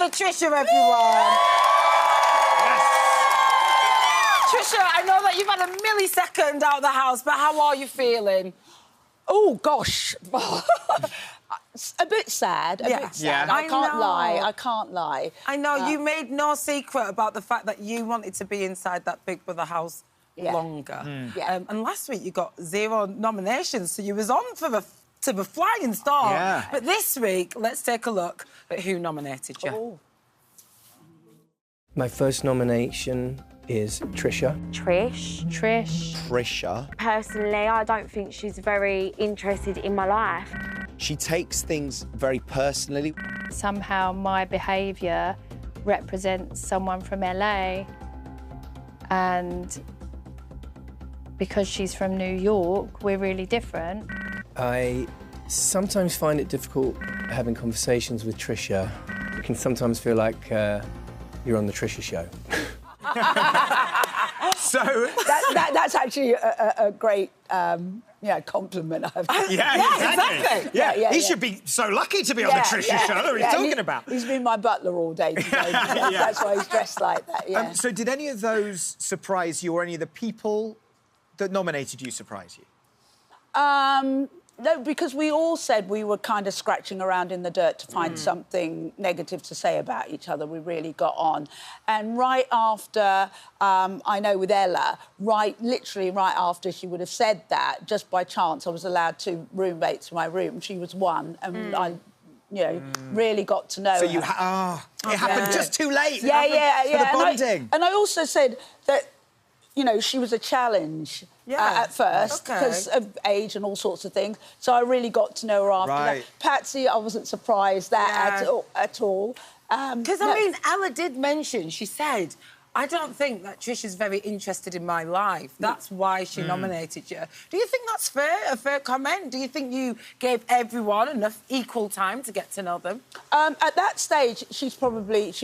for Trisha, everyone. Yes. Trisha, I know that you've had a millisecond out of the house, but how are you feeling? Oh, gosh. A bit sad, a bit sad. Yeah. I can't know. lie, I can't lie. I know, you made no secret about the fact that you wanted to be inside that Big Brother house longer. And last week you got 0 nominations, so you was on for the flying start. Yeah. But this week, let's take a look at who nominated you. Oh. My first nomination is Trisha. Trish. Trisha. Personally, I don't think she's very interested in my life. She takes things very personally. Somehow my behaviour represents someone from LA, and because she's from New York, we're really different. I sometimes find it difficult having conversations with Trisha. It can sometimes feel like you're on the Trisha Show. So... That's actually a great compliment. Exactly. Yeah, he should be so lucky to be on the Trisha Show. What are you talking about? He's been my butler all day today. That's why he's dressed like that, So did any of those surprise you, or any of the people that nominated you surprise you? No, because we all said we were kind of scratching around in the dirt to find something negative to say about each other. We really got on. And right after, I know with Ella, literally right after she would have said that, just by chance, I was allowed 2 roommates in my room. She was one, and I... really got to know her. So you it happened just too late. For the bonding. And I also said that, she was a challenge at first because of age and all sorts of things. So I really got to know her after that. Patsy, I wasn't surprised at all. Because, I mean, Ella did mention, she said, I don't think that Trisha's very interested in my life. That's why she nominated you. Do you think that's fair, a fair comment? Do you think you gave everyone enough equal time to get to know them? At that stage, she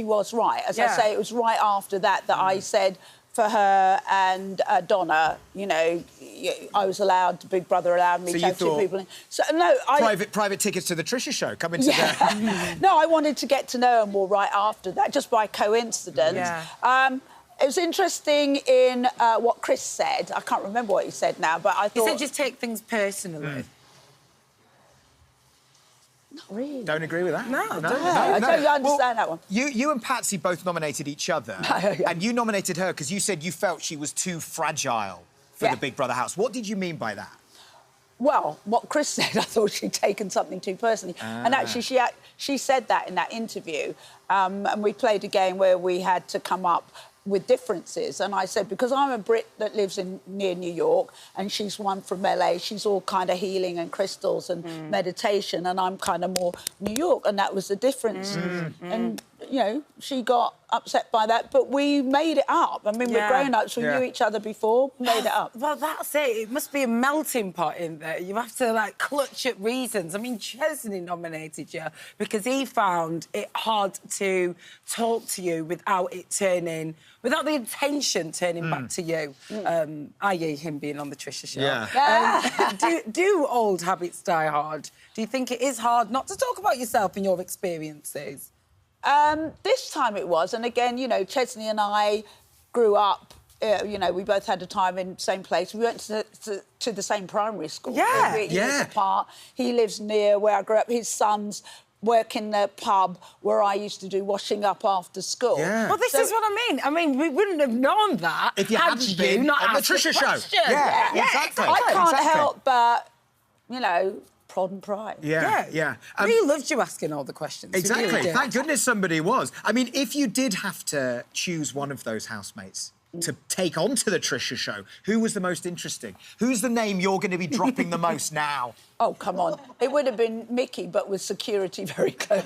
was right. As I say, it was right after that I said, for her and Donna, I was allowed, Big Brother allowed me to have 2 people in. So, no, Private tickets to the Trisha Show coming to the... No, I wanted to get to know her more right after that, just by coincidence. It was interesting in what Chris said. I can't remember what he said now, but I thought... He said just take things personally. Not really. Don't agree with that? No. I don't understand that one. You and Patsy both nominated each other, and you nominated her because you said you felt she was too fragile for the Big Brother house. What did you mean by that? Well, what Chris said, I thought she'd taken something too personally. And actually, she said that in that interview. And we played a game where we had to come up with differences. And I said, because I'm a Brit that lives near New York and she's one from LA, she's all kind of healing and crystals and meditation, and I'm kind of more New York, and that was the difference. And, she got upset by that, but we made it up. I mean, we're grown-ups, we knew each other before, made it up. Well, that's it. It must be a melting pot in there. You have to, clutch at reasons. I mean, Chesney nominated you because he found it hard to talk to you without the intention turning back to you, i.e. him being on the Trisha Show. Yeah. Do old habits die hard? Do you think it is hard not to talk about yourself and your experiences? This time it was, and again, Chesney and I grew up, we both had a time in the same place. We went to the same primary school. Years apart. He lives near where I grew up. His sons work in the pub where I used to do washing up after school. Yeah. Well, this is what I mean. I mean, we wouldn't have known that if you hadn't been not on the Trisha Show. Exactly. I can't help but, prod and pry. We loved you asking all the questions. Exactly. Really Thank goodness somebody was. I mean, if you did have to choose one of those housemates to take on to the Trisha Show, who was the most interesting? Who's the name you're going to be dropping the most now? Oh, come on. It would have been Mickey, but with security very close.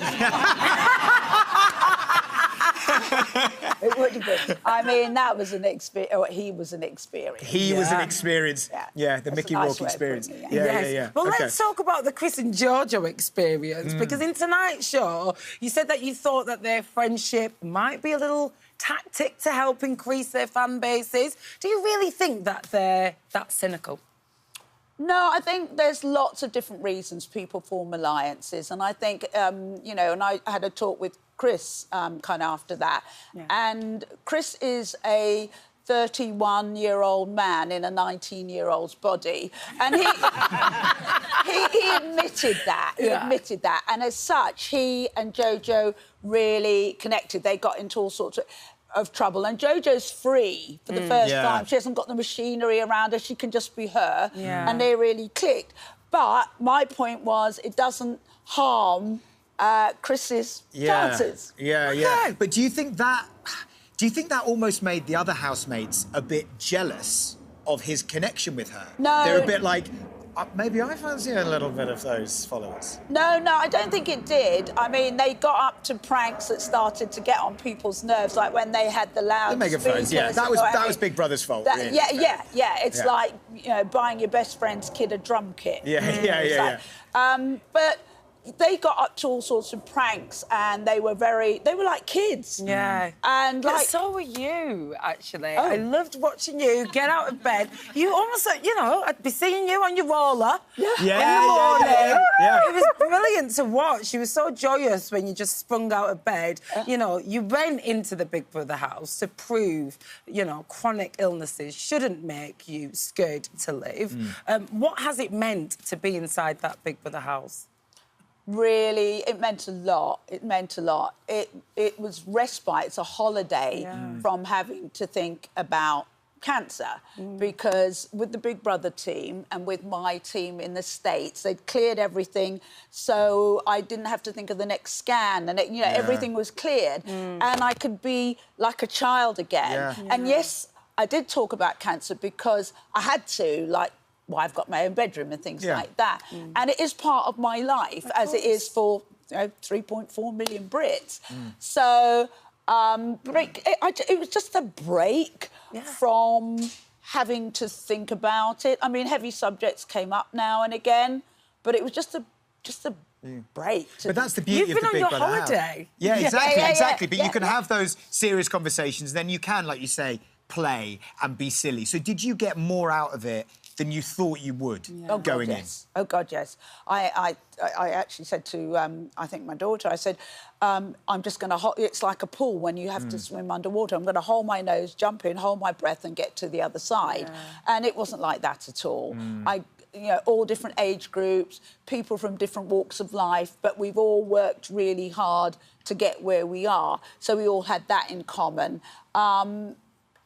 It would have been. I mean, that was an experience. Oh, he was an experience. He was an experience. The Mickey Rourke experience. Well, let's talk about the Chris and JoJo experience, because in tonight's show, you said that you thought that their friendship might be a little tactic to help increase their fan bases. Do you really think that they're that cynical? No, I think there's lots of different reasons people form alliances, and I think, and I had a talk with Chris kind of after that. Yeah. And Chris is a 31-year-old man in a 19-year-old's body. And he admitted that. He admitted that. And as such, he and JoJo really connected. They got into all sorts of trouble. And JoJo's free for the first time. She hasn't got the machinery around her. She can just be her. Yeah. And they really clicked. But my point was, it doesn't harm Chris's chances. Yeah. But do you think that almost made the other housemates a bit jealous of his connection with her? No. They're a bit like, maybe I fancy a little bit of those followers. No, I don't think it did. I mean, they got up to pranks that started to get on people's nerves, like when they had the loudspeakers. That was Big Brother's fault. Really. Yeah. It's like, you know, buying your best friend's kid a drum kit. But they got up to all sorts of pranks, and they were like kids. Yeah. And but so were you, actually. I loved watching you get out of bed. You almost, you know, I'd be seeing you on your roller in the morning. It was brilliant to watch. You were so joyous when you just sprung out of bed. You know, you went into the Big Brother house to prove, you know, chronic illnesses shouldn't make you scared to live. What has it meant to be inside that Big Brother house? Really, it meant a lot. It meant a lot. It was respite. It's a holiday from having to think about cancer, because with the Big Brother team and with my team in the States, they'd cleared everything, so I didn't have to think of the next scan, and everything was cleared, and I could be like a child again. And yes, I did talk about cancer because I had to, like, well, I've got my own bedroom and things like that. And it is part of my life, as it is for 3.4 million Brits. So it was just a break from having to think about it. I mean, heavy subjects came up now and again, but it was just a break. But that's the beauty of the Big Brother house. You've been on your holiday. Yeah, exactly. But you can have those serious conversations, then you can, like you say, play and be silly. So did you get more out of it than you thought you would going in? Oh, God, yes. I actually said to, I think, my daughter, I said, I'm just going to... It's like a pool when you have to swim underwater. I'm going to hold my nose, jump in, hold my breath and get to the other side. And it wasn't like that at all. All different age groups, people from different walks of life, but we've all worked really hard to get where we are. So we all had that in common.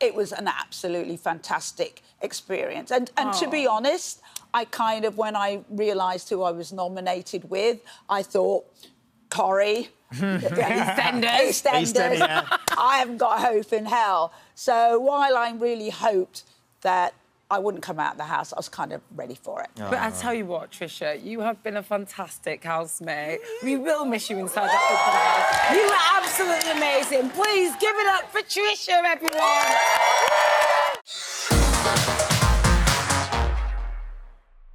It was an absolutely fantastic experience. And to be honest, I kind of, when I realised who I was nominated with, I thought, Corrie, EastEnders, I haven't got hope in hell. So while I really hoped that I wouldn't come out of the house, I was kind of ready for it. But I tell you what, Trisha, you have been a fantastic housemate. We will miss you inside that Big Brother house. You were absolutely amazing. Please give it up for Trisha, everyone.